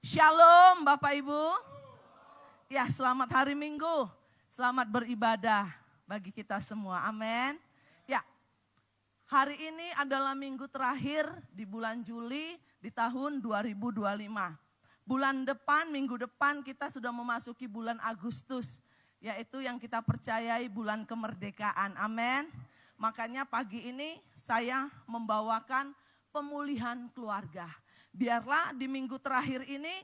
Shalom Bapak Ibu. Ya, selamat hari Minggu. Selamat beribadah bagi kita semua. Amin. Ya, hari ini adalah minggu terakhir di bulan Juli di tahun 2025. Bulan depan, minggu depan kita sudah memasuki bulan Agustus. Yaitu yang kita percayai bulan kemerdekaan. Amin. Makanya pagi ini saya membawakan pemulihan keluarga. Biarlah di minggu terakhir ini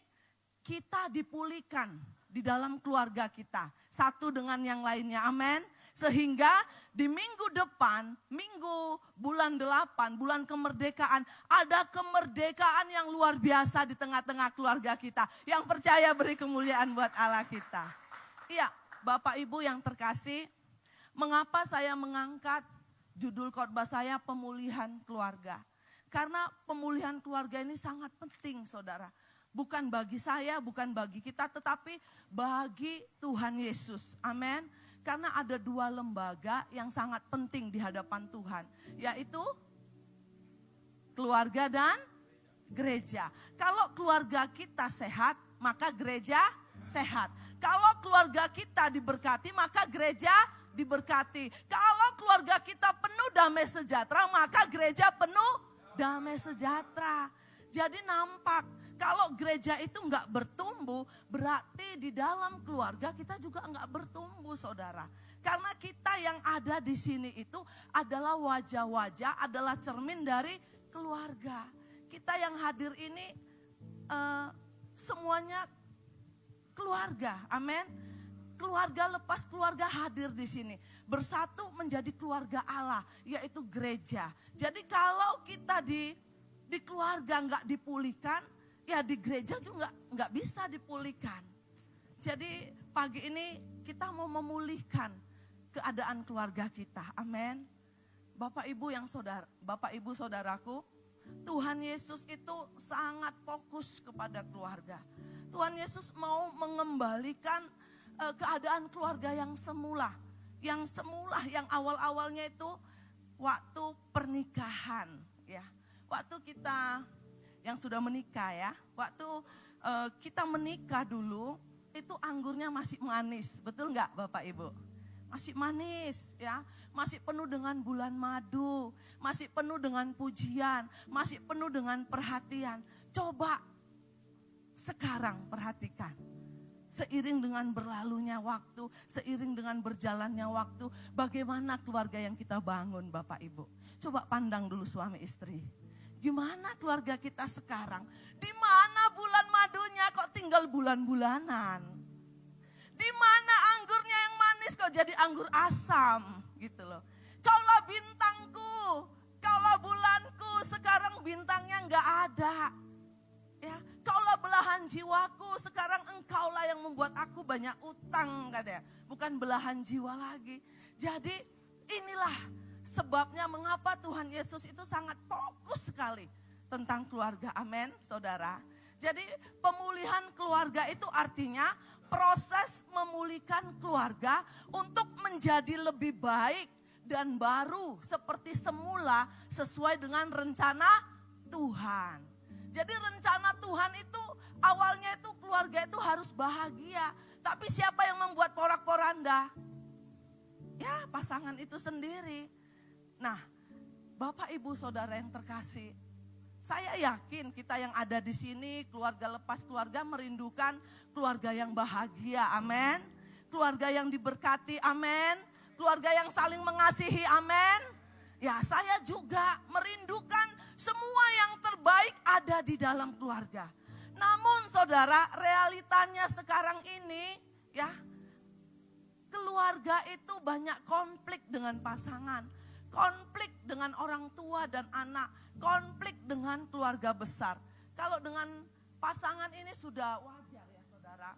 kita dipulihkan di dalam keluarga kita. Satu dengan yang lainnya, amin. Sehingga di minggu depan, minggu bulan 8, bulan kemerdekaan, ada kemerdekaan yang luar biasa di tengah-tengah keluarga kita. Yang percaya beri kemuliaan buat Allah kita. Iya, Bapak Ibu yang terkasih, mengapa saya mengangkat judul khotbah saya pemulihan keluarga? Karena pemulihan keluarga ini sangat penting, saudara. Bukan bagi saya, bukan bagi kita, tetapi bagi Tuhan Yesus. Amin. Karena ada dua lembaga yang sangat penting di hadapan Tuhan. Yaitu keluarga dan gereja. Kalau keluarga kita sehat, maka gereja sehat. Kalau keluarga kita diberkati, maka gereja diberkati. Kalau keluarga kita penuh damai sejahtera, maka gereja penuh damai sejahtera. Jadi nampak kalau gereja itu enggak bertumbuh, berarti di dalam keluarga kita juga enggak bertumbuh, saudara. Karena kita yang ada di sini itu adalah wajah-wajah, adalah cermin dari keluarga. Kita yang hadir ini semuanya keluarga, amin. Keluarga lepas keluarga hadir di sini. Bersatu menjadi keluarga Allah, yaitu gereja. Jadi kalau kita di keluarga enggak dipulihkan, ya di gereja juga enggak bisa dipulihkan. Jadi pagi ini kita mau memulihkan keadaan keluarga kita. Amin. Bapak Ibu Bapak Ibu saudaraku, Tuhan Yesus itu sangat fokus kepada keluarga. Tuhan Yesus mau mengembalikan keadaan keluarga yang semula. Yang semula, yang awal-awalnya itu waktu pernikahan. Ya, waktu kita yang sudah menikah ya, waktu kita menikah dulu, itu anggurnya masih manis, betul enggak Bapak Ibu? Masih manis ya, masih penuh dengan bulan madu, masih penuh dengan pujian, masih penuh dengan perhatian. Coba sekarang perhatikan. Seiring dengan berlalunya waktu, seiring dengan berjalannya waktu, bagaimana keluarga yang kita bangun Bapak Ibu? Coba pandang dulu suami istri. Gimana keluarga kita sekarang? Di mana bulan madunya kok tinggal bulan-bulanan? Di mana anggurnya yang manis kok jadi anggur asam gitu loh. Kaulah bintangku, kaulah bulanku, sekarang bintangnya enggak ada. Ya, kaulah belahan jiwaku, sekarang engkaulah yang membuat aku banyak utang katanya. Bukan belahan jiwa lagi. Jadi inilah sebabnya mengapa Tuhan Yesus itu sangat fokus sekali tentang keluarga. Amin, saudara. Jadi pemulihan keluarga itu artinya proses memulihkan keluarga untuk menjadi lebih baik dan baru seperti semula sesuai dengan rencana Tuhan. Jadi rencana Tuhan itu awalnya itu keluarga itu harus bahagia. Tapi siapa yang membuat porak-poranda? Ya pasangan itu sendiri. Nah Bapak Ibu Saudara yang terkasih, saya yakin kita yang ada di sini keluarga lepas keluarga merindukan keluarga yang bahagia, amin. Keluarga yang diberkati, amin. Keluarga yang saling mengasihi, amin. Ya saya juga merindukan semua yang terbaik ada di dalam keluarga. Namun saudara, realitanya sekarang ini ya, keluarga itu banyak konflik dengan pasangan, konflik dengan orang tua dan anak, konflik dengan keluarga besar. Kalau dengan pasangan ini sudah wajar ya saudara.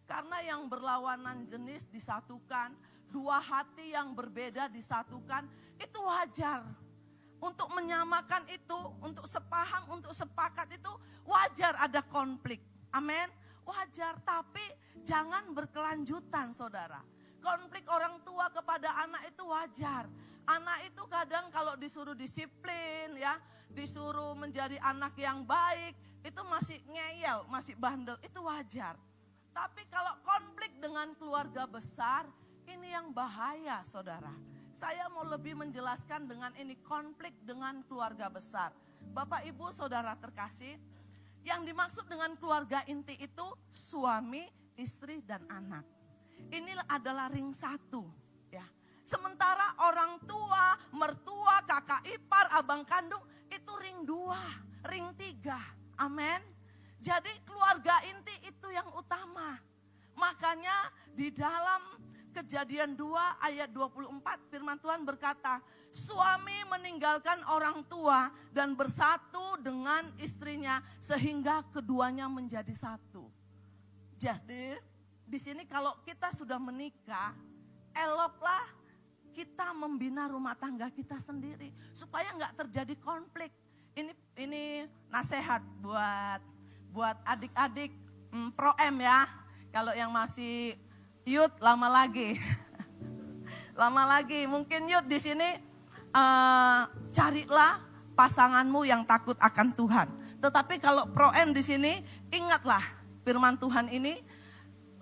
Karena yang berlawanan jenis disatukan, dua hati yang berbeda disatukan, itu wajar. Untuk menyamakan itu, untuk sepaham, untuk sepakat itu wajar ada konflik. Amin. Wajar, tapi jangan berkelanjutan saudara. Konflik orang tua kepada anak itu wajar. Anak itu kadang kalau disuruh disiplin ya, disuruh menjadi anak yang baik, itu masih ngeyel, masih bandel, itu wajar. Tapi kalau konflik dengan keluarga besar, ini yang bahaya saudara. Saya mau lebih menjelaskan dengan ini, konflik dengan keluarga besar. Bapak ibu saudara terkasih, yang dimaksud dengan keluarga inti itu suami, istri dan anak. Ini adalah ring satu ya. Sementara orang tua, mertua, kakak ipar, abang kandung itu ring 2, ring 3. Amin. Jadi keluarga inti itu yang utama. Makanya di dalam Kejadian 2 ayat 24 firman Tuhan berkata, suami meninggalkan orang tua dan bersatu dengan istrinya sehingga keduanya menjadi satu. Jadi di sini kalau kita sudah menikah, eloklah kita membina rumah tangga kita sendiri supaya nggak terjadi konflik. Ini nasihat buat adik-adik Pro M ya. Kalau yang masih youth lama lagi. Lama lagi. Mungkin youth di sini carilah pasanganmu yang takut akan Tuhan. Tetapi kalau Pro M di sini ingatlah firman Tuhan ini,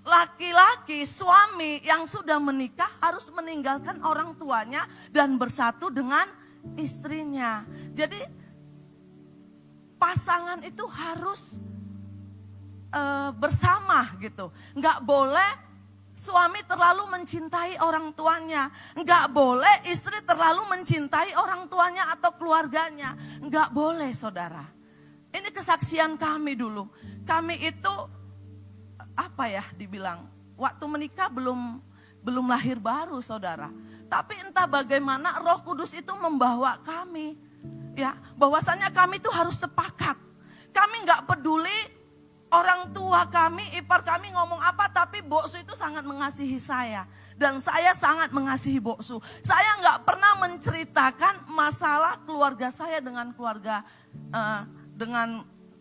laki-laki suami yang sudah menikah harus meninggalkan orang tuanya dan bersatu dengan istrinya. Jadi pasangan itu harus bersama gitu. Enggak boleh suami terlalu mencintai orang tuanya. Enggak boleh istri terlalu mencintai orang tuanya atau keluarganya. Enggak boleh saudara. Ini kesaksian kami dulu. Kami itu dibilang waktu menikah belum lahir baru saudara. Tapi entah bagaimana Roh Kudus itu membawa kami. Ya, bahwasanya kami itu harus sepakat. Kami enggak peduli orang tua kami, ipar kami ngomong apa, tapi boksu itu sangat mengasihi saya. Dan saya sangat mengasihi boksu. Saya nggak pernah menceritakan masalah keluarga saya dengan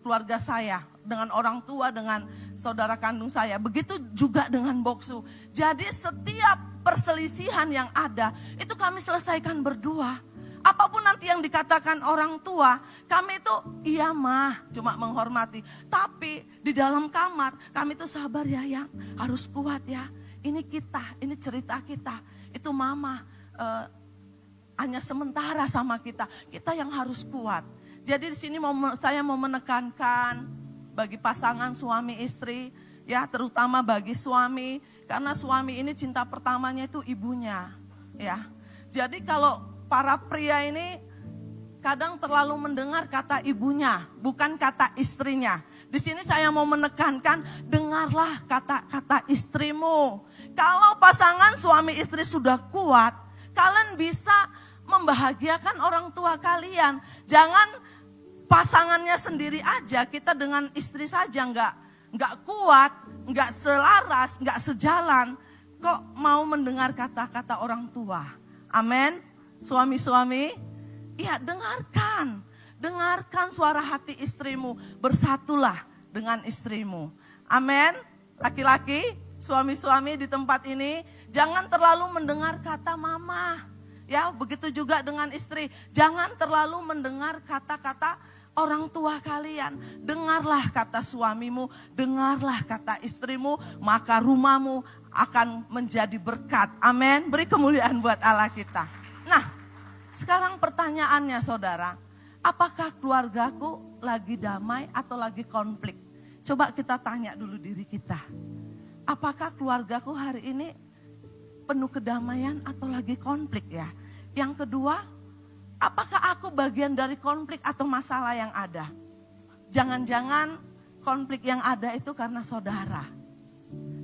keluarga saya, dengan orang tua, dengan saudara kandung saya. Begitu juga dengan boksu. Jadi setiap perselisihan yang ada, itu kami selesaikan berdua. Apapun nanti yang dikatakan orang tua, kami itu iya mah, cuma menghormati. Tapi di dalam kamar, kami itu sabar ya yang, harus kuat ya. Ini kita, ini cerita kita. Itu mama hanya sementara sama kita. Kita yang harus kuat. Jadi di sini saya mau menekankan bagi pasangan suami istri, ya terutama bagi suami. Karena suami ini cinta pertamanya itu ibunya, ya. Jadi kalau para pria ini kadang terlalu mendengar kata ibunya, bukan kata istrinya. Di sini saya mau menekankan, dengarlah kata-kata istrimu. Kalau pasangan suami istri sudah kuat, kalian bisa membahagiakan orang tua kalian. Jangan pasangannya sendiri aja, kita dengan istri saja nggak kuat, nggak selaras, nggak sejalan. Kok mau mendengar kata-kata orang tua? Amin. Suami-suami, ya dengarkan suara hati istrimu, bersatulah dengan istrimu. Amin. Laki-laki, suami-suami di tempat ini, jangan terlalu mendengar kata mama. Ya, begitu juga dengan istri, jangan terlalu mendengar kata-kata orang tua kalian. Dengarlah kata suamimu, dengarlah kata istrimu, maka rumahmu akan menjadi berkat. Amin. Beri kemuliaan buat Allah kita. Nah, sekarang pertanyaannya saudara, apakah keluargaku lagi damai atau lagi konflik? Coba kita tanya dulu diri kita. Apakah keluargaku hari ini penuh kedamaian atau lagi konflik ya? Yang kedua, apakah aku bagian dari konflik atau masalah yang ada? Jangan-jangan konflik yang ada itu karena saudara.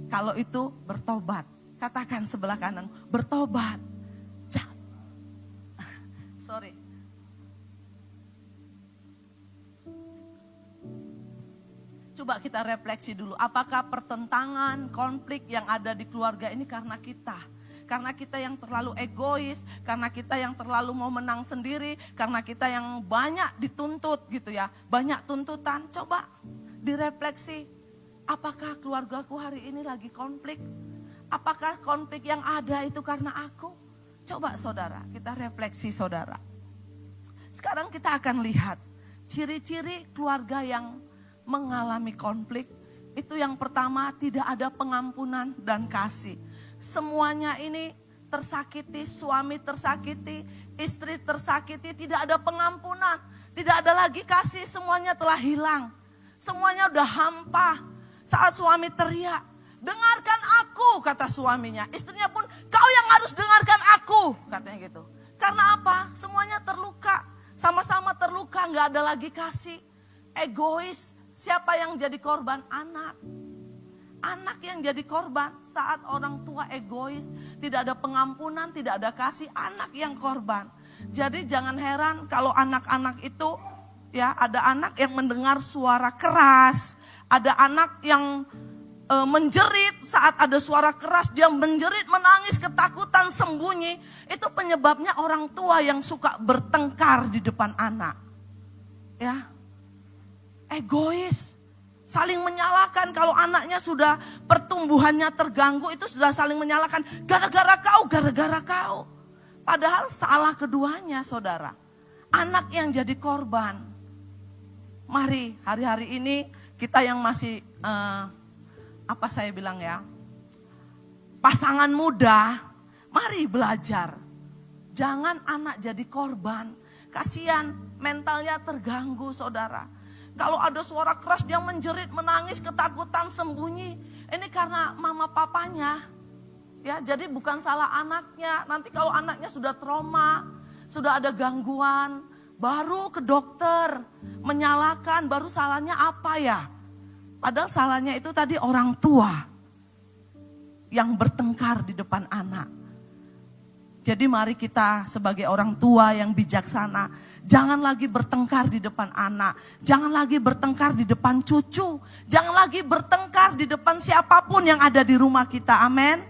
Kalau itu bertobat, katakan sebelah kanan, bertobat. Sorry. Coba kita refleksi dulu, apakah pertentangan, konflik yang ada di keluarga ini karena kita? Karena kita yang terlalu egois, karena kita yang terlalu mau menang sendiri, karena kita yang banyak dituntut gitu ya, banyak tuntutan. Coba direfleksi, apakah keluargaku hari ini lagi konflik? Apakah konflik yang ada itu karena aku? Coba saudara, kita refleksi saudara. Sekarang kita akan lihat ciri-ciri keluarga yang mengalami konflik, itu yang pertama tidak ada pengampunan dan kasih. Semuanya ini tersakiti, suami tersakiti, istri tersakiti, tidak ada pengampunan, tidak ada lagi kasih, semuanya telah hilang. Semuanya udah hampa. Saat suami teriak, dengarkan aku, kata suaminya. Istrinya pun, kau yang harus dengarkan aku, katanya gitu. Karena apa? Semuanya terluka, sama-sama terluka, gak ada lagi kasih. Egois, siapa yang jadi korban? Anak. Anak yang jadi korban saat orang tua egois, tidak ada pengampunan, tidak ada kasih, anak yang korban. Jadi jangan heran kalau anak-anak itu, ya ada anak yang mendengar suara keras, ada anak yang menjerit saat ada suara keras, dia menjerit, menangis, ketakutan, sembunyi. Itu penyebabnya orang tua yang suka bertengkar di depan anak. Ya, egois. Saling menyalahkan, kalau anaknya sudah pertumbuhannya terganggu itu sudah saling menyalahkan. Gara-gara kau, gara-gara kau. Padahal salah keduanya saudara. Anak yang jadi korban. Mari hari-hari ini kita yang masih, apa saya bilang ya, pasangan muda, mari belajar. Jangan anak jadi korban. Kasihan mentalnya terganggu saudara. Kalau ada suara keras dia menjerit, menangis, ketakutan, sembunyi. Ini karena mama papanya. Ya, jadi bukan salah anaknya. Nanti kalau anaknya sudah trauma, sudah ada gangguan, baru ke dokter, menyalahkan, baru salahnya apa ya? Padahal salahnya itu tadi orang tua yang bertengkar di depan anak. Jadi mari kita sebagai orang tua yang bijaksana, jangan lagi bertengkar di depan anak, jangan lagi bertengkar di depan cucu, jangan lagi bertengkar di depan siapapun yang ada di rumah kita, amin.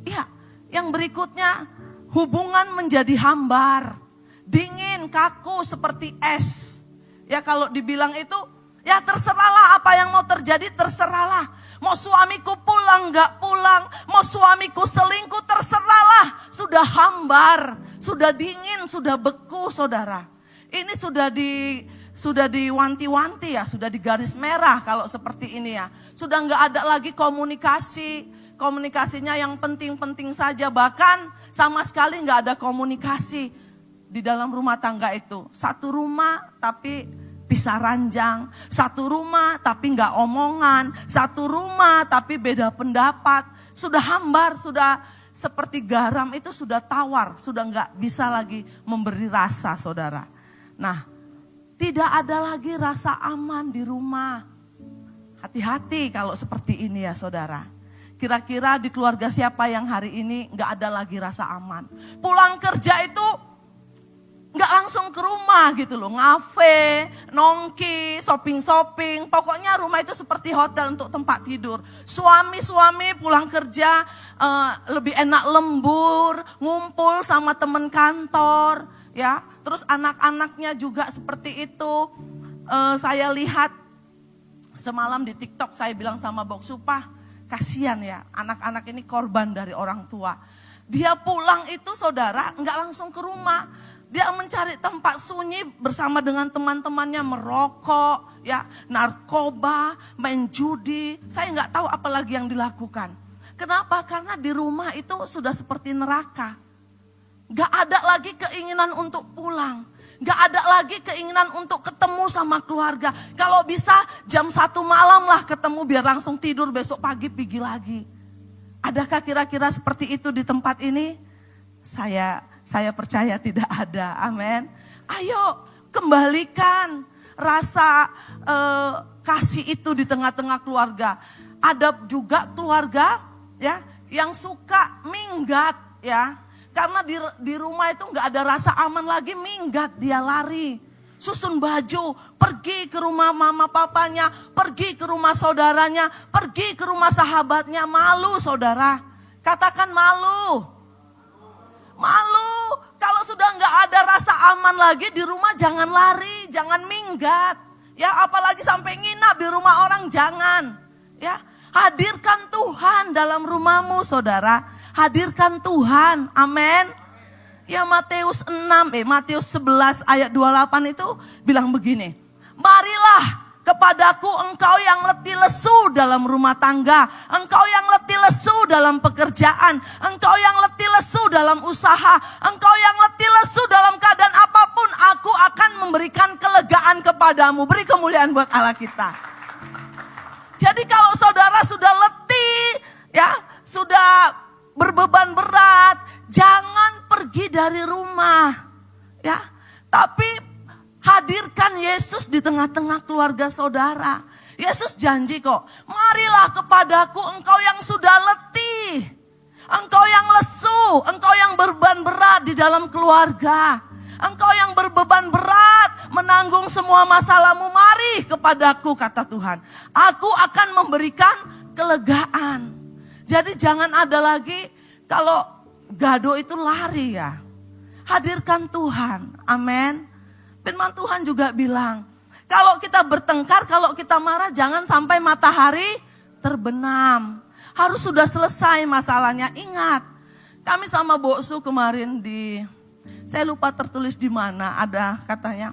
Ya, yang berikutnya hubungan menjadi hambar, dingin, kaku seperti es. Ya kalau dibilang itu, ya terserahlah apa yang mau terjadi, terserahlah. Mau suamiku pulang gak pulang, mau suamiku selingkuh, terserahlah. Sudah hambar, sudah dingin, sudah beku saudara. Ini sudah diwanti-wanti ya, sudah di garis merah kalau seperti ini ya. Sudah gak ada lagi komunikasi, komunikasinya yang penting-penting saja. Bahkan sama sekali gak ada komunikasi di dalam rumah tangga itu. Satu rumah tapi pisah ranjang, satu rumah tapi nggak omongan, satu rumah tapi beda pendapat, sudah hambar, sudah seperti garam itu sudah tawar, sudah nggak bisa lagi memberi rasa saudara. Nah, tidak ada lagi rasa aman di rumah. Hati-hati kalau seperti ini ya saudara. Kira-kira di keluarga siapa yang hari ini nggak ada lagi rasa aman? Pulang kerja itu nggak langsung ke rumah gitu loh, ngafe, nongki, shopping, pokoknya rumah itu seperti hotel untuk tempat tidur. Suami pulang kerja lebih enak lembur, ngumpul sama teman kantor, ya. Terus anak-anaknya juga seperti itu. Saya lihat semalam di TikTok, saya bilang sama Bok Supah, kasihan ya anak-anak ini korban dari orang tua. Dia pulang itu saudara nggak langsung ke rumah. Dia mencari tempat sunyi bersama dengan teman-temannya, merokok, ya, narkoba, main judi. Saya nggak tahu apa lagi yang dilakukan. Kenapa? Karena di rumah itu sudah seperti neraka. Gak ada lagi keinginan untuk pulang. Gak ada lagi keinginan untuk ketemu sama keluarga. Kalau bisa jam 1 malam lah ketemu biar langsung tidur, besok pagi pergi lagi. Adakah kira-kira seperti itu di tempat ini? Saya percaya tidak ada, amin. Ayo kembalikan rasa kasih itu di tengah-tengah keluarga. Ada juga keluarga ya yang suka minggat ya. Karena di rumah itu nggak ada rasa aman lagi, minggat dia lari. Susun baju, pergi ke rumah mama papanya, pergi ke rumah saudaranya, pergi ke rumah sahabatnya, malu saudara. Katakan malu. Malu, kalau sudah nggak ada rasa aman lagi di rumah jangan lari, jangan minggat. Ya apalagi sampai nginap di rumah orang jangan. Ya hadirkan Tuhan dalam rumahmu saudara, hadirkan Tuhan, amin. Ya Matius 11 ayat 28 itu bilang begini, marilah kepadaku engkau yang letih lesu dalam rumah tangga, engkau yang letih lesu dalam pekerjaan, engkau yang letih lesu dalam usaha, engkau yang letih lesu dalam keadaan apapun, aku akan memberikan kelegaan kepadamu. Beri kemuliaan buat Allah kita. Jadi kalau saudara sudah letih, ya, sudah berbeban berat, jangan pergi dari rumah, ya. Tapi hadirkan Yesus di tengah-tengah keluarga saudara. Yesus janji kok, marilah kepadaku engkau yang sudah letih, engkau yang lesu, engkau yang berbeban berat di dalam keluarga, engkau yang berbeban berat menanggung semua masalahmu, mari kepadaku, kata Tuhan. Aku akan memberikan kelegaan. Jadi jangan ada lagi kalau gado itu lari ya. Hadirkan Tuhan, amin. Firman Tuhan juga bilang, kalau kita bertengkar, kalau kita marah, jangan sampai matahari terbenam. Harus sudah selesai masalahnya. Ingat, kami sama Boksu kemarin saya lupa tertulis di mana, ada katanya,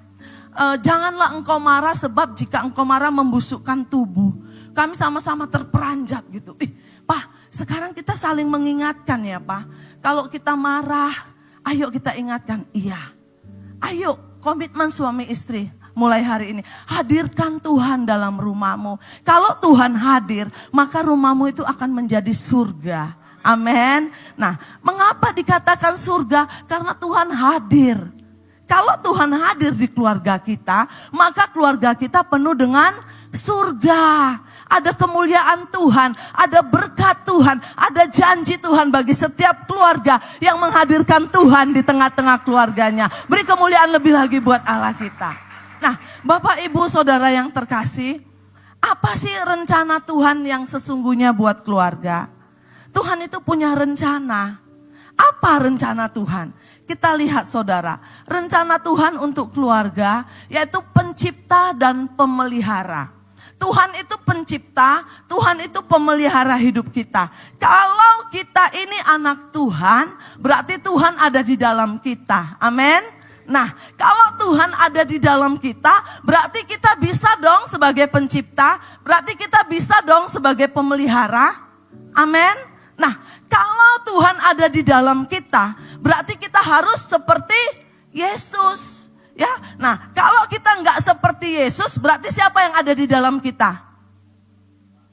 janganlah engkau marah sebab jika engkau marah membusukkan tubuh. Kami sama-sama terperanjat gitu. Pak, sekarang kita saling mengingatkan ya Pak. Kalau kita marah, ayo kita ingatkan, iya. Ayo. Komitmen suami istri mulai hari ini. Hadirkan Tuhan dalam rumahmu. Kalau Tuhan hadir, maka rumahmu itu akan menjadi surga. Amin. Nah, mengapa dikatakan surga? Karena Tuhan hadir. Kalau Tuhan hadir di keluarga kita, maka keluarga kita penuh dengan surga. Ada kemuliaan Tuhan, ada berkat Tuhan, ada janji Tuhan bagi setiap keluarga yang menghadirkan Tuhan di tengah-tengah keluarganya. Beri kemuliaan lebih lagi buat Allah kita. Nah, Bapak Ibu Saudara yang terkasih, apa sih rencana Tuhan yang sesungguhnya buat keluarga? Tuhan itu punya rencana. Apa rencana Tuhan? Kita lihat saudara, rencana Tuhan untuk keluarga yaitu pencipta dan pemelihara. Tuhan itu pencipta, Tuhan itu pemelihara hidup kita. Kalau kita ini anak Tuhan, berarti Tuhan ada di dalam kita. Amin. Nah, kalau Tuhan ada di dalam kita, berarti kita bisa dong sebagai pencipta, berarti kita bisa dong sebagai pemelihara. Amin. Nah, kalau Tuhan ada di dalam kita, berarti kita harus seperti Yesus. Ya, nah kalau kita nggak seperti Yesus, berarti siapa yang ada di dalam kita?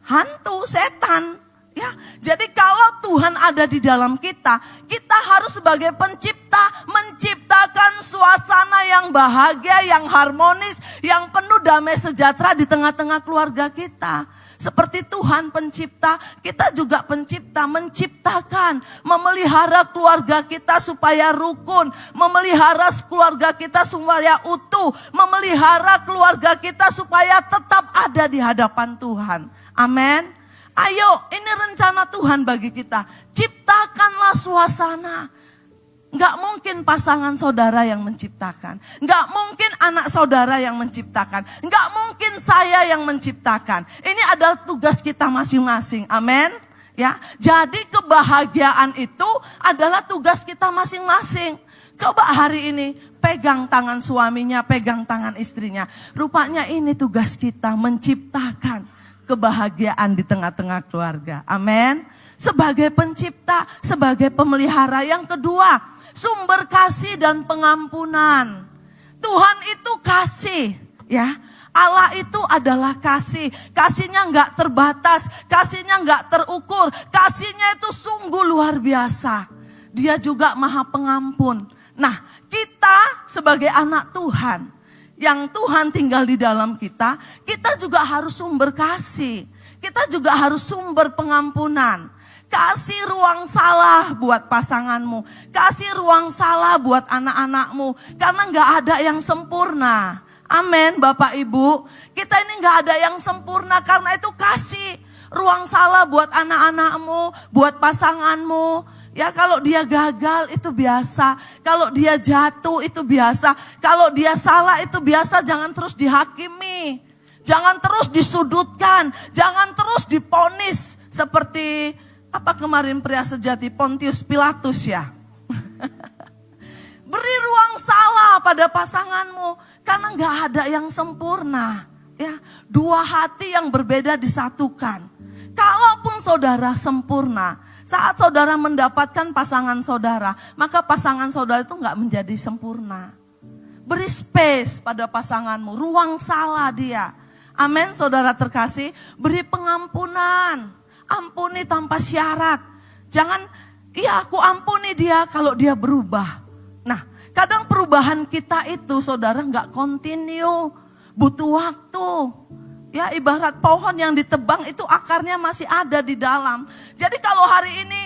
Hantu, setan. Ya, jadi kalau Tuhan ada di dalam kita, kita harus sebagai pencipta menciptakan suasana yang bahagia, yang harmonis, yang penuh damai sejahtera di tengah-tengah keluarga kita. Seperti Tuhan pencipta, kita juga pencipta, menciptakan, memelihara keluarga kita supaya rukun, memelihara keluarga kita supaya utuh, memelihara keluarga kita supaya tetap ada di hadapan Tuhan. Amin. Ayo, ini rencana Tuhan bagi kita. Ciptakanlah suasana. Enggak mungkin pasangan saudara yang menciptakan. Enggak mungkin anak saudara yang menciptakan. Enggak mungkin saya yang menciptakan. Ini adalah tugas kita masing-masing. Amin. Ya, jadi kebahagiaan itu adalah tugas kita masing-masing. Coba hari ini pegang tangan suaminya, pegang tangan istrinya. Rupanya ini tugas kita menciptakan kebahagiaan di tengah-tengah keluarga. Amin. Sebagai pencipta, sebagai pemelihara. Yang kedua, sumber kasih dan pengampunan. Tuhan itu kasih, ya. Allah itu adalah kasih. Kasihnya enggak terbatas, kasihnya enggak terukur. Kasihnya itu sungguh luar biasa. Dia juga Maha Pengampun. Nah, kita sebagai anak Tuhan, yang Tuhan tinggal di dalam kita, kita juga harus sumber kasih. Kita juga harus sumber pengampunan. Kasih ruang salah buat pasanganmu. Kasih ruang salah buat anak-anakmu. Karena gak ada yang sempurna. Amin Bapak Ibu. Kita ini gak ada yang sempurna, karena itu kasih ruang salah buat anak-anakmu, buat pasanganmu. Ya, kalau dia gagal itu biasa. Kalau dia jatuh itu biasa. Kalau dia salah itu biasa. Jangan terus dihakimi. Jangan terus disudutkan. Jangan terus diponis seperti apa kemarin pria sejati Pontius Pilatus ya. Beri ruang salah pada pasanganmu, karena gak ada yang sempurna. Ya, dua hati yang berbeda disatukan. Kalaupun saudara sempurna, saat saudara mendapatkan pasangan saudara, maka pasangan saudara itu enggak menjadi sempurna. Beri space pada pasanganmu, ruang salah dia. Amin, saudara terkasih. Beri pengampunan, ampuni tanpa syarat. Jangan, iya aku ampuni dia kalau dia berubah. Nah, kadang perubahan kita itu saudara enggak continue, butuh waktu. Ya, ibarat pohon yang ditebang itu akarnya masih ada di dalam. Jadi kalau hari ini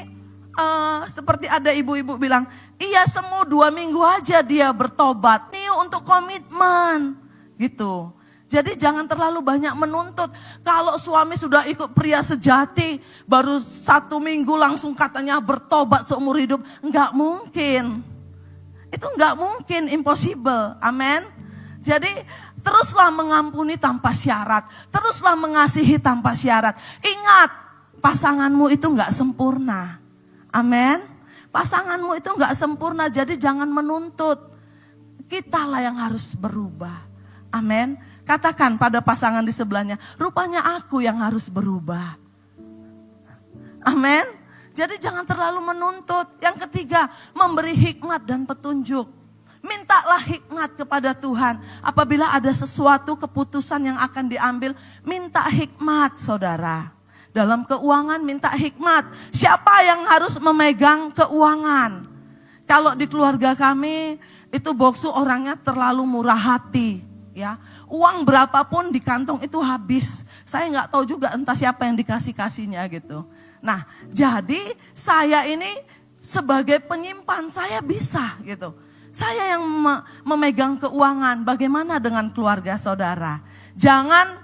seperti ada ibu-ibu bilang, iya semu 2 minggu aja dia bertobat. Ini untuk komitmen gitu. Jadi jangan terlalu banyak menuntut. Kalau suami sudah ikut pria sejati, baru 1 minggu langsung katanya bertobat seumur hidup. Enggak mungkin. Itu enggak mungkin, impossible. Amin. Jadi teruslah mengampuni tanpa syarat. Teruslah mengasihi tanpa syarat. Ingat, pasanganmu itu enggak sempurna. Amin. Pasanganmu itu enggak sempurna, jadi jangan menuntut. Kitalah yang harus berubah. Amin. Katakan pada pasangan di sebelahnya, rupanya aku yang harus berubah. Amin. Jadi jangan terlalu menuntut. Yang ketiga, memberi hikmat dan petunjuk. Mintalah hikmat kepada Tuhan. Apabila ada sesuatu keputusan yang akan diambil, minta hikmat saudara. Dalam keuangan minta hikmat. Siapa yang harus memegang keuangan? Kalau di keluarga kami itu boksu orangnya terlalu murah hati. Ya, uang berapapun di kantong itu habis. Saya nggak tahu juga entah siapa yang dikasih-kasihnya gitu. Nah, jadi saya ini sebagai penyimpan saya bisa gitu. Saya yang memegang keuangan. Bagaimana dengan keluarga saudara? Jangan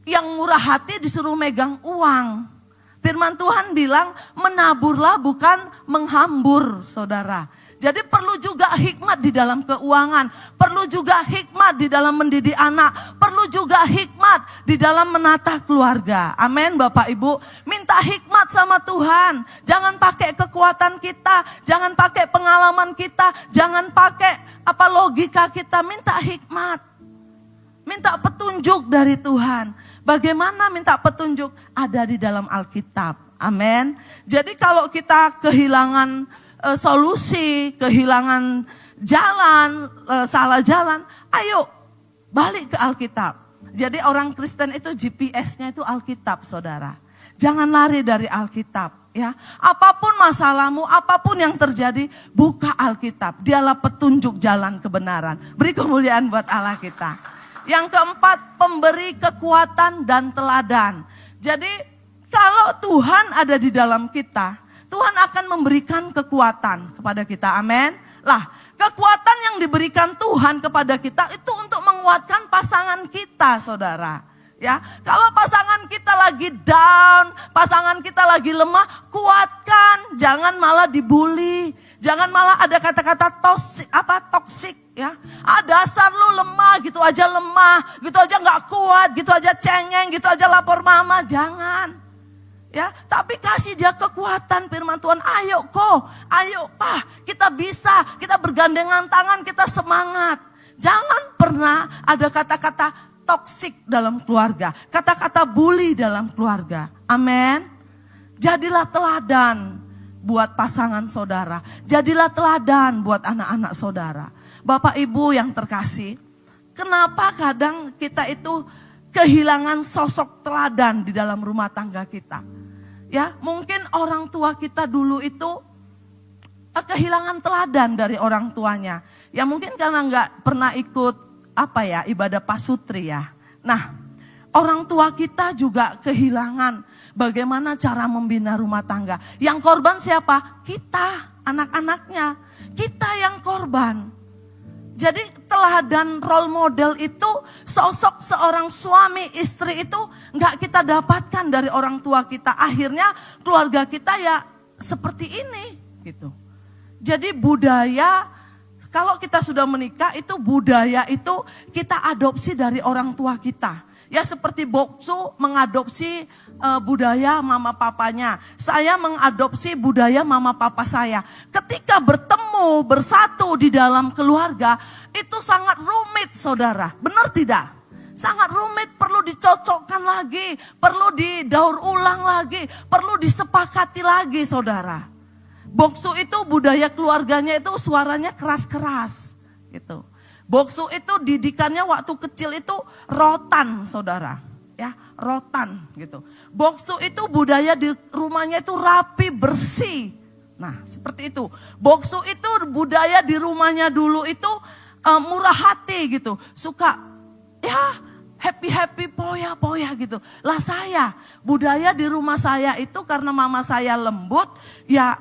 yang murah hati disuruh megang uang. Firman Tuhan bilang menaburlah bukan menghambur saudara. Jadi perlu juga hikmat di dalam keuangan. Perlu juga hikmat di dalam mendidik anak. Perlu juga hikmat di dalam menata keluarga. Amin Bapak Ibu. Minta hikmat sama Tuhan. Jangan pakai kekuatan kita. Jangan pakai pengalaman kita. Jangan pakai logika kita. Minta hikmat. Minta petunjuk dari Tuhan. Bagaimana minta petunjuk? Ada di dalam Alkitab. Amin. Jadi kalau kita kehilangan solusi, kehilangan jalan, salah jalan, ayo balik ke Alkitab. Jadi orang Kristen itu GPS-nya itu Alkitab saudara. Jangan lari dari Alkitab ya. Apapun masalahmu, apapun yang terjadi, buka Alkitab. Dialah petunjuk jalan kebenaran. Beri kemuliaan buat Allah kita. Yang keempat, pemberi kekuatan dan teladan. Jadi kalau Tuhan ada di dalam kita, Tuhan akan memberikan kekuatan kepada kita, amin. Lah, kekuatan yang diberikan Tuhan kepada kita itu untuk menguatkan pasangan kita, saudara. Ya, kalau pasangan kita lagi down, pasangan kita lagi lemah, kuatkan, jangan malah dibully, jangan malah ada kata-kata toksik, ya. Dasar lu lemah, gitu aja nggak kuat, gitu aja cengeng, gitu aja lapor mama, jangan. Ya, tapi kasih dia kekuatan firman Tuhan. Ayo Pak, kita bisa, kita bergandengan tangan, kita semangat. Jangan pernah ada kata-kata toksik dalam keluarga, kata-kata bully dalam keluarga. Amin. Jadilah teladan buat pasangan saudara, jadilah teladan buat anak-anak saudara. Bapak Ibu yang terkasih, kenapa kadang kita itu kehilangan sosok teladan di dalam rumah tangga kita? Ya, mungkin orang tua kita dulu itu kehilangan teladan dari orang tuanya. Ya mungkin karena nggak pernah ikut ibadah pasutri ya. Nah, orang tua kita juga kehilangan bagaimana cara membina rumah tangga. Yang korban siapa? Kita, anak-anaknya. Kita yang korban. Jadi teladan role model itu, sosok seorang suami istri itu nggak kita dapatkan dari orang tua kita. Akhirnya keluarga kita ya seperti ini gitu. Jadi budaya, kalau kita sudah menikah itu budaya itu kita adopsi dari orang tua kita. Ya seperti boksu mengadopsi budaya mama papanya. Saya mengadopsi budaya mama papa saya. Ketika bertemu, bersatu di dalam keluarga, itu sangat rumit saudara. Benar tidak? Sangat rumit, perlu dicocokkan lagi, perlu didaur ulang lagi, perlu disepakati lagi saudara. Boksu itu budaya keluarganya itu suaranya keras-keras gitu. Boksu itu didikannya waktu kecil itu rotan saudara. Ya, rotan gitu. Boksu itu budaya di rumahnya itu rapi, bersih. Nah, seperti itu. Boksu itu budaya di rumahnya dulu itu murah hati gitu. Suka ya happy poya-poya gitu. Lah saya, budaya di rumah saya itu karena mama saya lembut, ya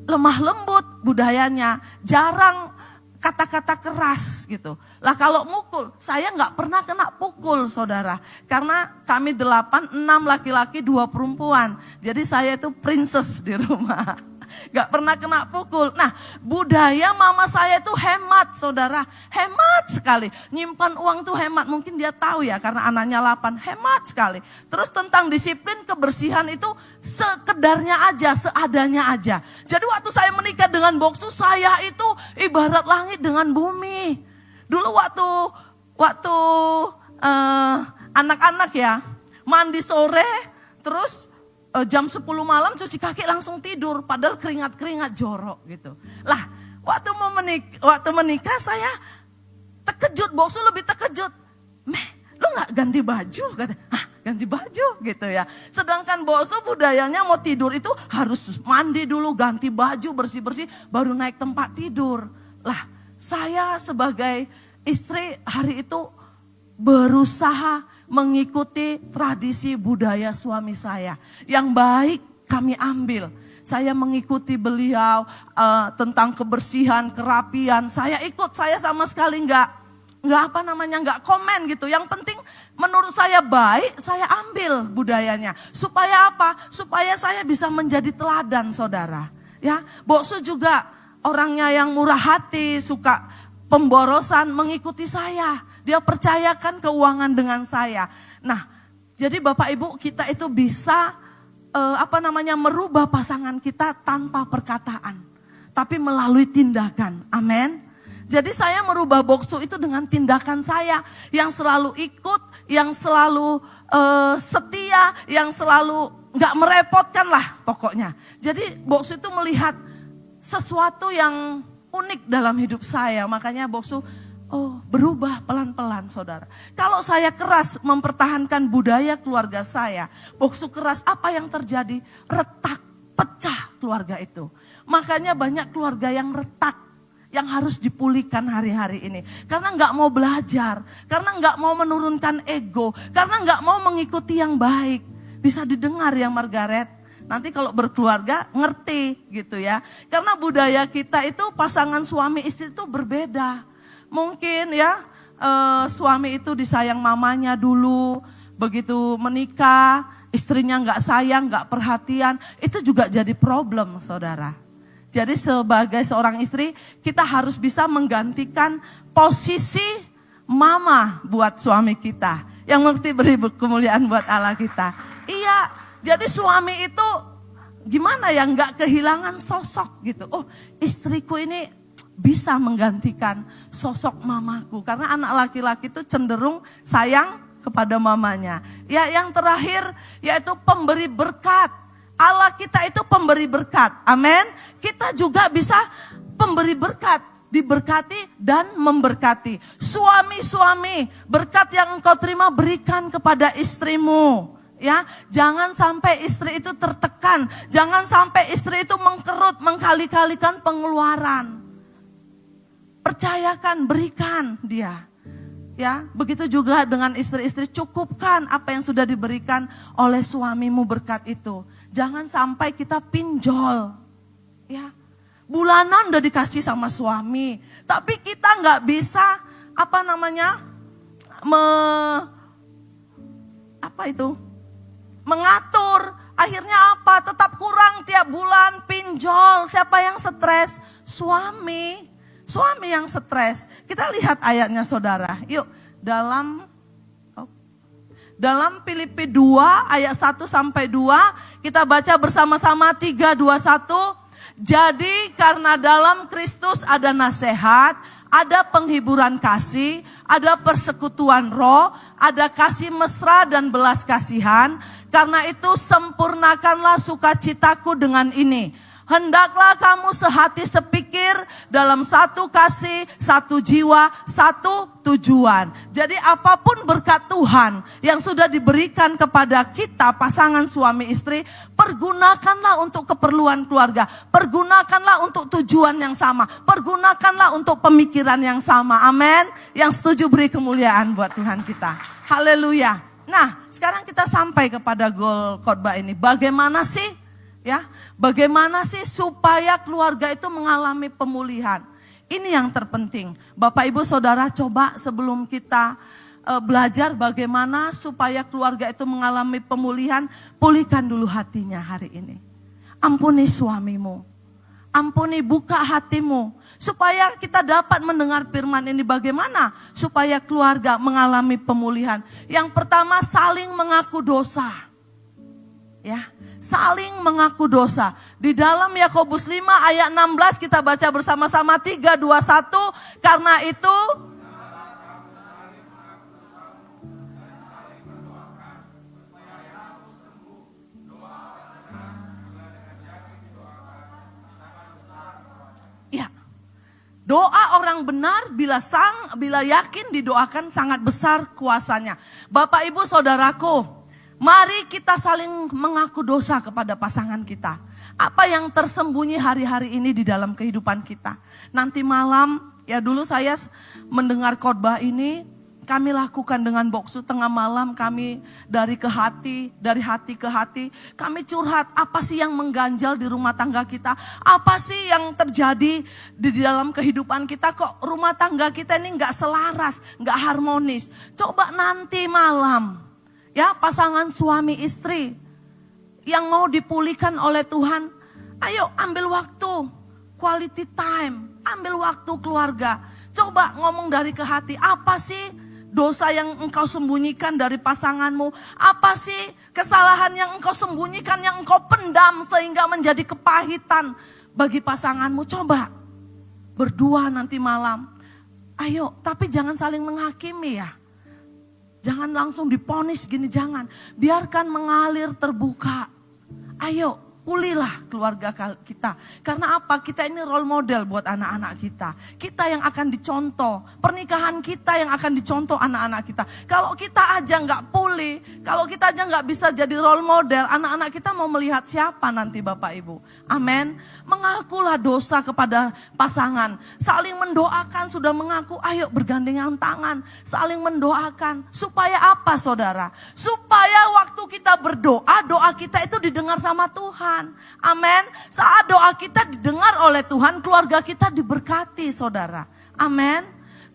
lemah lembut budayanya. Jarang kata-kata keras gitu. Lah kalau mukul, saya nggak pernah kena pukul saudara. Karena kami 8, 6 laki-laki, 2 perempuan. Jadi saya itu princess di rumah. Nggak pernah kena pukul. Nah budaya mama saya itu hemat saudara. Hemat sekali. Nyimpan uang tuh hemat. Mungkin dia tahu ya karena anaknya 8. Hemat sekali. Terus tentang disiplin kebersihan itu sekedarnya aja, seadanya aja. Jadi waktu saya menikah dengan boksu, saya itu ibarat langit dengan bumi. Dulu waktu anak-anak ya mandi sore terus jam 10 malam cuci kaki langsung tidur. Padahal keringat-keringat jorok gitu. Lah waktu menikah saya terkejut, boksu lebih terkejut. Lu gak ganti baju? Kata, hah ganti baju gitu ya. Sedangkan boksu budayanya mau tidur itu harus mandi dulu, ganti baju, bersih-bersih baru naik tempat tidur. Lah saya sebagai istri hari itu berusaha mengikuti tradisi budaya suami saya. Yang baik kami ambil. Saya mengikuti beliau tentang kebersihan, kerapian. Saya ikut, saya sama sekali nggak komen gitu. Yang penting menurut saya baik, saya ambil budayanya. Supaya apa? Supaya saya bisa menjadi teladan saudara. Ya, boksu juga orangnya yang murah hati, suka pemborosan, mengikuti saya. Dia percayakan keuangan dengan saya. Nah, jadi Bapak Ibu kita itu bisa merubah pasangan kita tanpa perkataan, tapi melalui tindakan. Amin. Jadi saya merubah boksu itu dengan tindakan saya yang selalu ikut, yang selalu setia, yang selalu nggak merepotkan lah pokoknya. Jadi boksu itu melihat sesuatu yang unik dalam hidup saya, makanya boksu berubah pelan-pelan saudara. Kalau saya keras mempertahankan budaya keluarga saya, boksu keras, apa yang terjadi? Retak, pecah keluarga itu. Makanya banyak keluarga yang retak, yang harus dipulihkan hari-hari ini. Karena nggak mau belajar, karena nggak mau menurunkan ego, karena nggak mau mengikuti yang baik. Bisa didengar ya Margaret? Nanti kalau berkeluarga ngerti gitu ya. Karena budaya kita itu pasangan suami istri itu berbeda. Mungkin ya suami itu disayang mamanya dulu, begitu menikah istrinya nggak sayang, nggak perhatian, itu juga jadi problem saudara. Jadi sebagai seorang istri kita harus bisa menggantikan posisi mama buat suami kita. Yang ngerti beri kemuliaan buat Allah kita. Iya, jadi suami itu gimana ya nggak kehilangan sosok gitu. Oh istriku ini bisa menggantikan sosok mamaku. Karena anak laki-laki itu cenderung sayang kepada mamanya. Ya yang terakhir yaitu pemberi berkat. Allah kita itu pemberi berkat. Amin. Kita juga bisa pemberi berkat. Diberkati dan memberkati. Suami-suami, berkat yang engkau terima berikan kepada istrimu. Ya, jangan sampai istri itu tertekan. Jangan sampai istri itu mengkerut, mengkali-kalikan pengeluaran. Percayakan, berikan dia. Ya, begitu juga dengan istri-istri, cukupkan apa yang sudah diberikan oleh suamimu berkat itu. Jangan sampai kita pinjol. Ya. Bulanan udah dikasih sama suami, tapi kita nggak bisa mengatur. Akhirnya apa? Tetap kurang tiap bulan, pinjol. Siapa yang stres? Suami yang stres. Kita lihat ayatnya saudara. Yuk dalam Filipi 2 ayat 1 sampai 2 kita baca bersama-sama 3, 2, 1. Jadi karena dalam Kristus ada nasihat, ada penghiburan kasih, ada persekutuan roh, ada kasih mesra dan belas kasihan. Karena itu sempurnakanlah sukacitaku dengan ini. Hendaklah kamu sehati sepikir dalam satu kasih, satu jiwa, satu tujuan. Jadi apapun berkat Tuhan yang sudah diberikan kepada kita pasangan suami istri, pergunakanlah untuk keperluan keluarga. Pergunakanlah untuk tujuan yang sama. Pergunakanlah untuk pemikiran yang sama. Amin. Yang setuju beri kemuliaan buat Tuhan kita. Haleluya. Nah, sekarang kita sampai kepada goal khotbah ini. Bagaimana sih? Ya, bagaimana sih supaya keluarga itu mengalami pemulihan? Ini yang terpenting. Bapak Ibu Saudara, coba sebelum kita belajar bagaimana supaya keluarga itu mengalami pemulihan, pulihkan dulu hatinya hari ini. Ampuni suamimu. Ampuni, buka hatimu. Supaya kita dapat mendengar firman ini, bagaimana supaya keluarga mengalami pemulihan. Yang pertama, saling mengaku dosa. Ya, saling mengaku dosa. Di dalam Yakobus 5 ayat 16 kita baca bersama-sama 3, 2, 1. Karena itu ya, doa orang benar bila yakin didoakan sangat besar kuasanya. Bapak Ibu Saudaraku, mari kita saling mengaku dosa kepada pasangan kita. Apa yang tersembunyi hari-hari ini di dalam kehidupan kita. Nanti malam, ya dulu saya mendengar khotbah ini, kami lakukan dengan boksu tengah malam, kami dari hati ke hati, kami curhat apa sih yang mengganjal di rumah tangga kita, apa sih yang terjadi di dalam kehidupan kita, kok rumah tangga kita ini gak selaras, gak harmonis. Coba nanti malam, ya pasangan suami istri yang mau dipulihkan oleh Tuhan, ayo ambil waktu, quality time, ambil waktu keluarga. Coba ngomong dari ke hati, apa sih dosa yang engkau sembunyikan dari pasanganmu? Apa sih kesalahan yang engkau sembunyikan, yang engkau pendam sehingga menjadi kepahitan bagi pasanganmu? Coba berdua nanti malam, ayo, tapi jangan saling menghakimi ya. Jangan langsung diponis gini, jangan. Biarkan mengalir terbuka. Ayo, pulihlah keluarga kita. Karena apa? Kita ini role model buat anak-anak kita. Kita yang akan dicontoh. Pernikahan kita yang akan dicontoh anak-anak kita. Kalau kita aja gak pulih, kalau kita aja gak bisa jadi role model, anak-anak kita mau melihat siapa nanti Bapak Ibu. Amin. Mengakulah dosa kepada pasangan. Saling mendoakan, sudah mengaku, ayo bergandengan tangan. Saling mendoakan. Supaya apa saudara? Supaya waktu kita berdoa, doa kita itu didengar sama Tuhan. Amin. Saat doa kita didengar oleh Tuhan, keluarga kita diberkati saudara. Amin.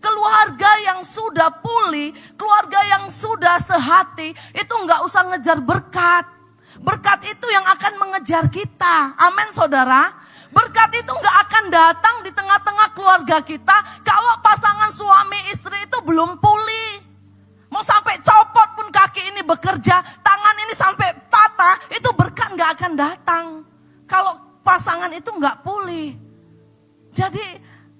Keluarga yang sudah pulih, keluarga yang sudah sehati, itu gak usah ngejar berkat. Berkat itu yang akan mengejar kita. Amin saudara. Berkat itu gak akan datang di tengah-tengah keluarga kita kalau pasangan suami istri itu belum pulih. Mau sampai copot pun kaki ini bekerja, tangan ini sampai patah, itu berkat gak akan datang kalau pasangan itu gak pulih. Jadi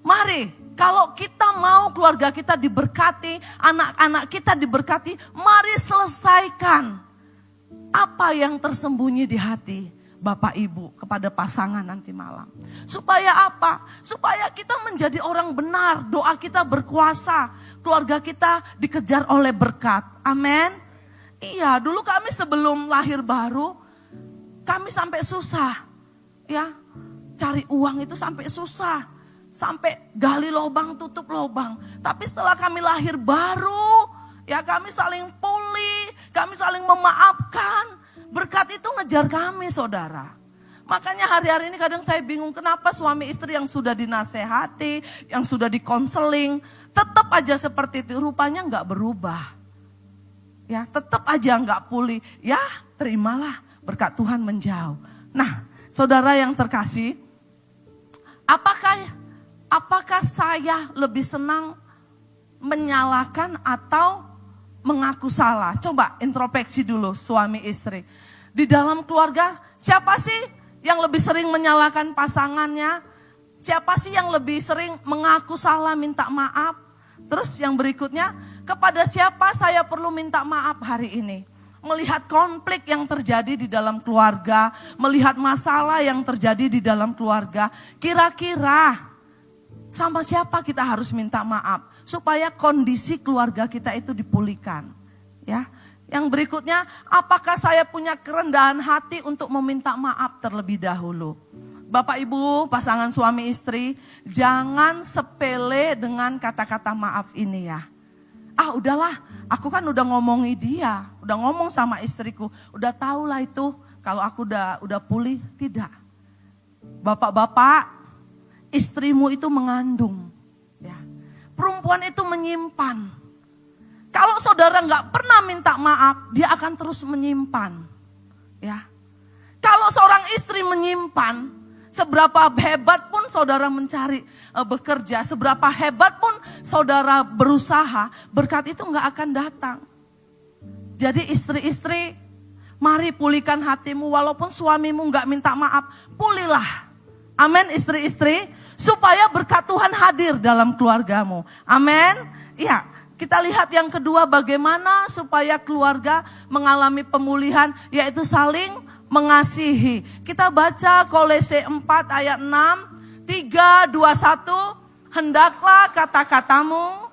mari, kalau kita mau keluarga kita diberkati, anak-anak kita diberkati, mari selesaikan apa yang tersembunyi di hati Bapak Ibu kepada pasangan nanti malam. Supaya apa? Supaya kita menjadi orang benar, doa kita berkuasa, keluarga kita dikejar oleh berkat. Amin. Iya, dulu kami sebelum lahir baru, kami sampai susah. Ya, cari uang itu sampai susah. Sampai gali lubang, tutup lubang. Tapi setelah kami lahir baru, ya kami saling pulih, kami saling memaafkan. Berkat itu ngejar kami saudara. Makanya hari-hari ini kadang saya bingung kenapa suami istri yang sudah dinasehati, yang sudah dikonseling, tetap aja seperti itu, rupanya gak berubah. Ya, tetap aja gak pulih. Ya, terimalah berkat Tuhan menjauh. Nah, saudara yang terkasih, apakah saya lebih senang menyalahkan atau mengaku salah? Coba introspeksi dulu suami istri. Di dalam keluarga, siapa sih yang lebih sering menyalahkan pasangannya Siapa sih yang lebih sering mengaku salah minta maaf? Terus yang berikutnya, kepada siapa saya perlu minta maaf hari ini? Melihat konflik yang terjadi di dalam keluarga, melihat masalah yang terjadi di dalam keluarga, kira-kira sama siapa kita harus minta maaf supaya kondisi keluarga kita itu dipulihkan, ya. Yang berikutnya, apakah saya punya kerendahan hati untuk meminta maaf terlebih dahulu? Bapak Ibu, pasangan suami istri, jangan sepele dengan kata-kata maaf ini ya. Ah udahlah, aku kan udah ngomongi dia, udah ngomong sama istriku, udah tahulah itu kalau aku udah pulih. Tidak. Bapak-bapak, istrimu itu mengandung. Ya. Perempuan itu menyimpan. Kalau saudara nggak pernah minta maaf, dia akan terus menyimpan. Ya. Kalau seorang istri menyimpan, seberapa hebat pun saudara mencari bekerja, seberapa hebat pun saudara berusaha, berkat itu nggak akan datang. Jadi istri-istri, mari pulihkan hatimu walaupun suamimu nggak minta maaf, pulihlah. Amin istri-istri, supaya berkat Tuhan hadir dalam keluargamu. Amin. Ya, kita lihat yang kedua bagaimana supaya keluarga mengalami pemulihan, yaitu saling mengasihi. Kita baca Kolose 4 ayat 6, 3, 2, 1. Hendaklah kata-katamu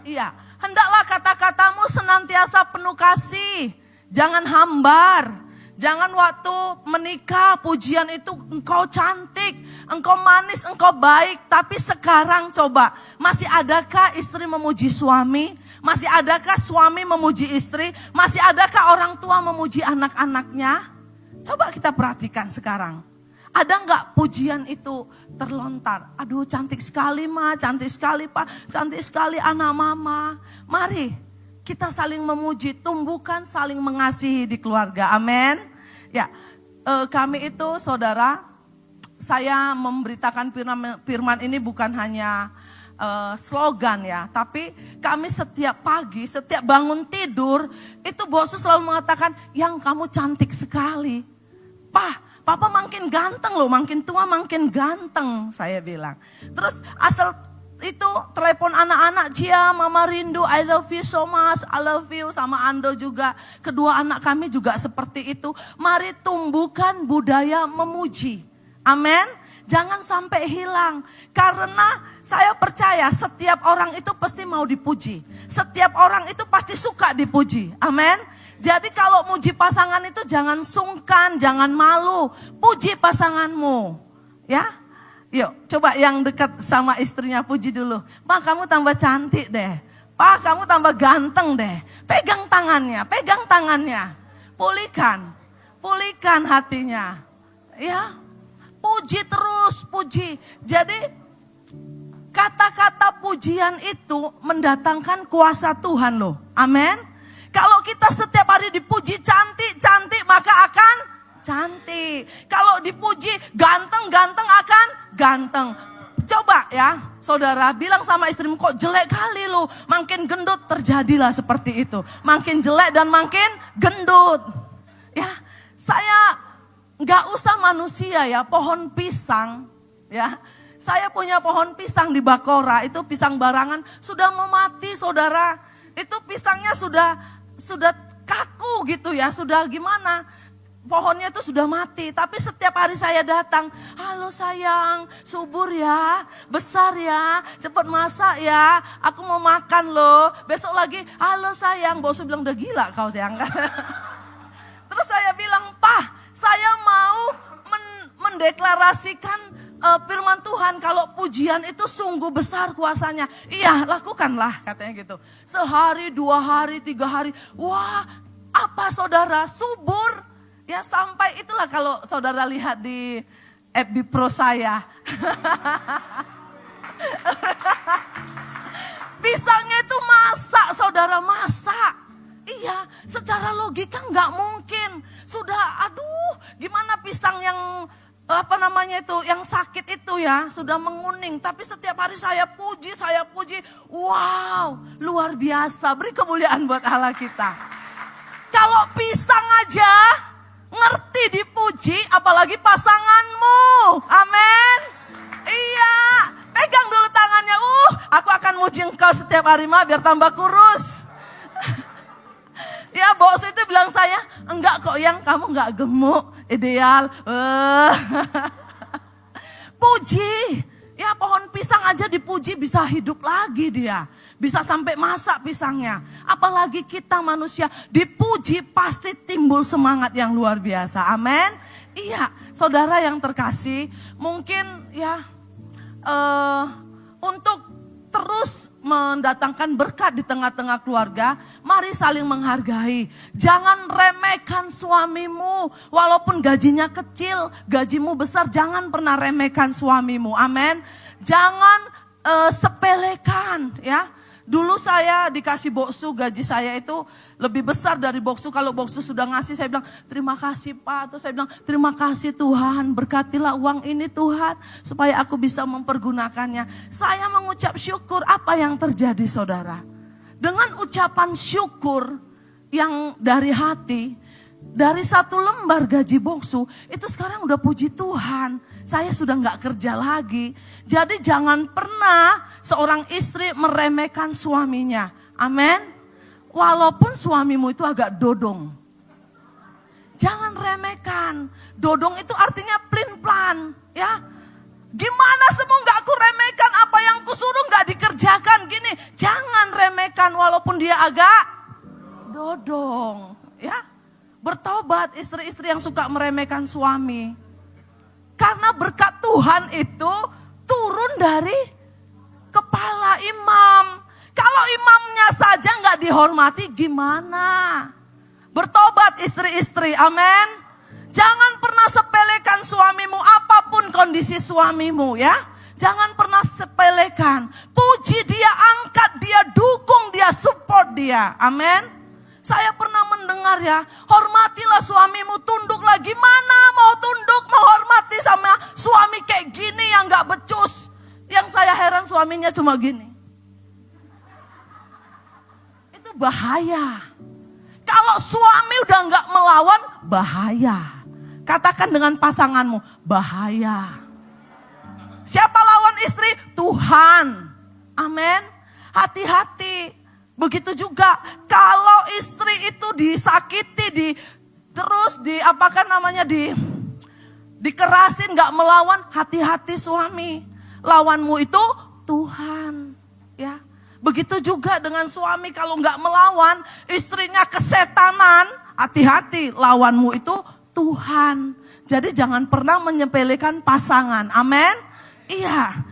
Iya, hendaklah kata-katamu senantiasa penuh kasih, jangan hambar. Jangan waktu menikah pujian itu engkau cantik, engkau manis, engkau baik. Tapi sekarang coba, masih adakah istri memuji suami? Masih adakah suami memuji istri? Masih adakah orang tua memuji anak-anaknya? Coba kita perhatikan sekarang. Ada enggak pujian itu terlontar? Aduh cantik sekali ma, cantik sekali pak, cantik sekali anak mama. Mari kita saling memuji, tumbuhkan saling mengasihi di keluarga. Amin. Ya, kami itu saudara, saya memberitakan firman ini bukan hanya slogan ya, tapi kami setiap pagi, setiap bangun tidur, itu bosku selalu mengatakan, yang kamu cantik sekali. Papa makin ganteng loh, makin tua makin ganteng, saya bilang. Terus asal itu telepon anak-anak, Cia, mama rindu, I love you so much, I love you, sama Ando juga. Kedua anak kami juga seperti itu. Mari tumbuhkan budaya memuji. Amin. Jangan sampai hilang. Karena saya percaya setiap orang itu pasti mau dipuji. Setiap orang itu pasti suka dipuji. Amin. Jadi kalau muji pasangan itu jangan sungkan, jangan malu. Puji pasanganmu. Ya. Yuk coba yang dekat sama istrinya puji dulu. Pak kamu tambah cantik deh. Pak kamu tambah ganteng deh. Pegang tangannya, pegang tangannya. Pulihkan hatinya. Ya, puji terus, puji. Jadi kata-kata pujian itu mendatangkan kuasa Tuhan loh. Amin. Kalau kita setiap hari dipuji cantik-cantik maka akan cantik. Kalau dipuji ganteng-ganteng akan ganteng. Coba ya saudara bilang sama istrimu, kok jelek kali lu, makin gendut. Terjadilah seperti itu. Makin jelek dan makin gendut. Ya, saya gak usah manusia ya, pohon pisang ya. Saya punya pohon pisang di Bakora, itu pisang barangan sudah mau mati saudara. Itu pisangnya sudah kaku gitu ya, sudah gimana. Pohonnya itu sudah mati, tapi setiap hari saya datang, halo sayang, subur ya, besar ya, cepat masak ya, aku mau makan loh. Besok lagi, halo sayang, bosnya bilang udah gila kau sayang. Terus saya bilang, Pak, saya mau mendeklarasikan firman Tuhan, kalau pujian itu sungguh besar kuasanya. Iya, lakukanlah katanya gitu. Sehari, 2 hari, 3 hari, wah apa saudara, subur. Ya sampai itulah kalau saudara lihat di FB Pro saya. Pisangnya itu masak, saudara masak. Iya, secara logika nggak mungkin. Sudah, aduh, gimana pisang yang yang sakit itu ya, sudah menguning. Tapi setiap hari saya puji. Wow, luar biasa. Beri kemuliaan buat Allah kita. Kalau pisang aja ngerti dipuji, apalagi pasanganmu. Amin. Iya, pegang dulu tangannya. Aku akan muji engkau setiap hari mah biar tambah kurus. Ya, bos itu bilang saya, enggak kok yang kamu enggak gemuk, ideal. Puji. Ya, pohon pisang aja dipuji bisa hidup lagi dia. Bisa sampai masak pisangnya. Apalagi kita manusia dipuji pasti timbul semangat yang luar biasa. Amin. Iya, saudara yang terkasih, mungkin ya untuk terus mendatangkan berkat di tengah-tengah keluarga, mari saling menghargai. Jangan remehkan suamimu, walaupun gajinya kecil, gajimu besar, jangan pernah remehkan suamimu. Amin. Jangan sepelekan ya. Dulu saya dikasih boksu, gaji saya itu lebih besar dari boksu. Kalau boksu sudah ngasih, saya bilang terima kasih Pak. Atau saya bilang terima kasih Tuhan, berkatilah uang ini Tuhan, supaya aku bisa mempergunakannya. Saya mengucap syukur. Apa yang terjadi saudara? Dengan ucapan syukur yang dari hati, dari satu lembar gaji boksu, itu sekarang udah puji Tuhan. Saya sudah gak kerja lagi. Jadi jangan pernah seorang istri meremehkan suaminya. Amin. Walaupun suamimu itu agak dodong. Jangan remehkan. Dodong itu artinya plin-plan. Ya. Gimana semua gak aku remehkan, apa yang kusuruh gak dikerjakan. Gini, jangan remehkan walaupun dia agak dodong. Ya. Bertobat istri-istri yang suka meremehkan suami. Karena berkat Tuhan itu turun dari kepala imam. Kalau imamnya saja nggak dihormati gimana? Bertobat istri-istri, amin. Jangan pernah sepelekan suamimu, apapun kondisi suamimu ya. Jangan pernah sepelekan. Puji dia, angkat dia, dukung dia, support dia, amin. Saya pernah mendengar ya, hormatilah suamimu, tunduklah. Gimana mau tunduk, mau hormati sama suami kayak gini yang gak becus. Yang saya heran suaminya cuma gini. Itu bahaya. Kalau suami udah gak melawan, bahaya. Katakan dengan pasanganmu, bahaya. Siapa lawan istri? Tuhan. Amin. Hati-hati. Begitu juga kalau istri itu disakiti, dikerasin, gak melawan, hati-hati suami. Lawanmu itu Tuhan. Ya, begitu juga dengan suami kalau gak melawan, istrinya kesetanan, hati-hati, lawanmu itu Tuhan. Jadi jangan pernah menyepelekan pasangan. Amin. Iya.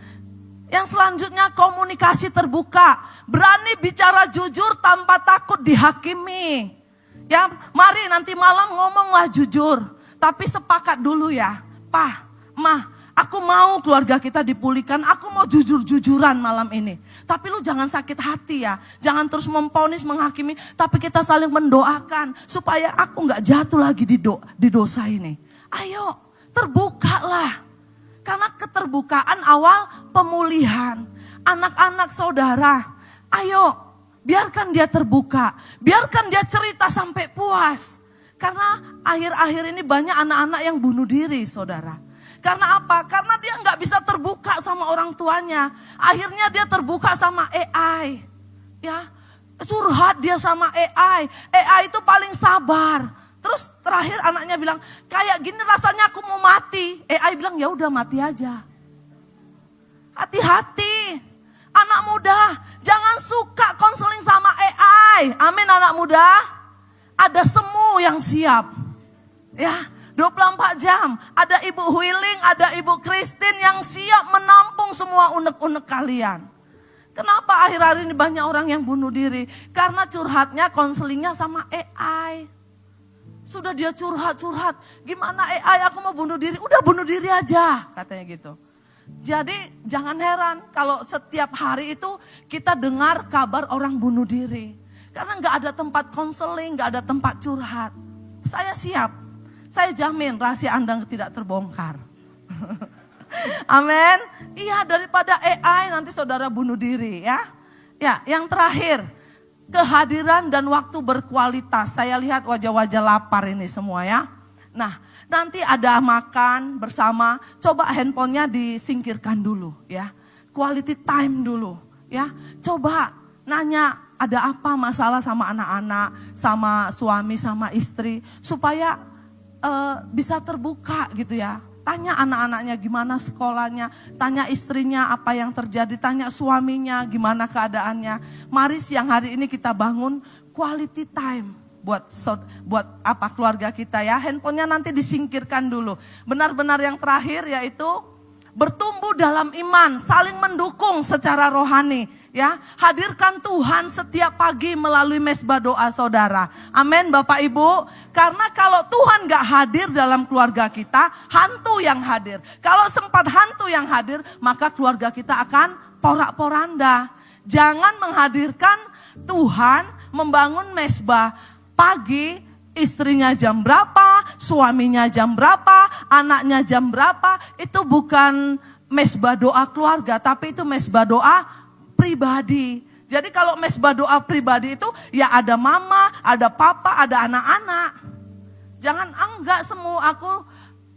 Yang selanjutnya komunikasi terbuka. Berani bicara jujur tanpa takut dihakimi. Ya, mari nanti malam ngomonglah jujur. Tapi sepakat dulu ya. Pak, Mah, aku mau keluarga kita dipulihkan. Aku mau jujur-jujuran malam ini. Tapi lu jangan sakit hati ya. Jangan terus memponis, menghakimi. Tapi kita saling mendoakan. Supaya aku gak jatuh lagi di dosa ini. Ayo, terbukalah. Karena keterbukaan awal pemulihan. Anak-anak saudara, ayo biarkan dia terbuka. Biarkan dia cerita sampai puas. Karena akhir-akhir ini banyak anak-anak yang bunuh diri saudara. Karena apa? Karena dia gak bisa terbuka sama orang tuanya. Akhirnya dia terbuka sama AI. Ya, curhat dia sama AI. AI itu paling sabar. Terus terakhir anaknya bilang, kayak gini rasanya aku mau mati. AI bilang, ya udah mati aja. Hati-hati. Anak muda, jangan suka konseling sama AI. Amin anak muda. Ada semu yang siap. Ya, 24 jam. Ada Ibu Huiling, ada Ibu Christine yang siap menampung semua unek-unek kalian. Kenapa akhir-akhir ini banyak orang yang bunuh diri? Karena curhatnya, konselingnya sama AI. Sudah dia curhat-curhat, gimana AI aku mau bunuh diri, udah bunuh diri aja katanya gitu. Jadi jangan heran kalau setiap hari itu kita dengar kabar orang bunuh diri. Karena gak ada tempat konseling, gak ada tempat curhat. Saya siap, saya jamin rahasia Anda tidak terbongkar. Amin. Iya, daripada AI nanti saudara bunuh diri ya. Ya, yang terakhir, kehadiran dan waktu berkualitas. Saya lihat wajah-wajah lapar ini semua ya. Nah, nanti ada makan bersama, coba handphonenya disingkirkan dulu ya. Quality time dulu ya. Coba nanya ada apa masalah sama anak-anak, sama suami, sama istri. Supaya bisa terbuka gitu ya. Tanya anak-anaknya gimana sekolahnya, tanya istrinya apa yang terjadi, tanya suaminya gimana keadaannya. Mari siang hari ini kita bangun quality time buat apa keluarga kita ya. Handphonenya nanti disingkirkan dulu. Benar-benar yang terakhir yaitu bertumbuh dalam iman, saling mendukung secara rohani. Ya, hadirkan Tuhan setiap pagi melalui mesbah doa saudara. Amin Bapak Ibu. Karena kalau Tuhan gak hadir dalam keluarga kita, hantu yang hadir. Kalau sempat hantu yang hadir, maka keluarga kita akan porak-poranda. Jangan menghadirkan Tuhan membangun mesbah pagi, istrinya jam berapa, suaminya jam berapa, anaknya jam berapa. Itu bukan mesbah doa keluarga, tapi itu mesbah doa pribadi. Jadi kalau mesbah doa pribadi itu ya ada mama, ada papa, ada anak-anak. Jangan enggak semua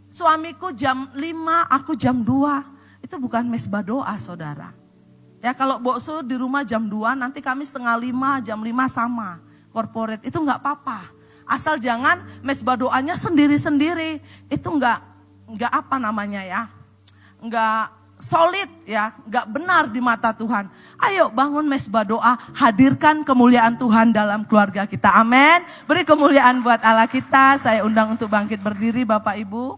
suamiku jam 5, aku jam 2. Itu bukan mesbah doa saudara. Ya kalau bokso di rumah jam 2, nanti kami setengah 5, jam 5 sama. Corporate itu enggak apa-apa. Asal jangan mesbah doanya sendiri-sendiri. Itu enggak apa namanya ya. Enggak solid ya, gak benar di mata Tuhan. Ayo bangun mesbah doa, hadirkan kemuliaan Tuhan dalam keluarga kita. Amin. Beri kemuliaan buat Allah kita. Saya undang untuk bangkit berdiri Bapak Ibu.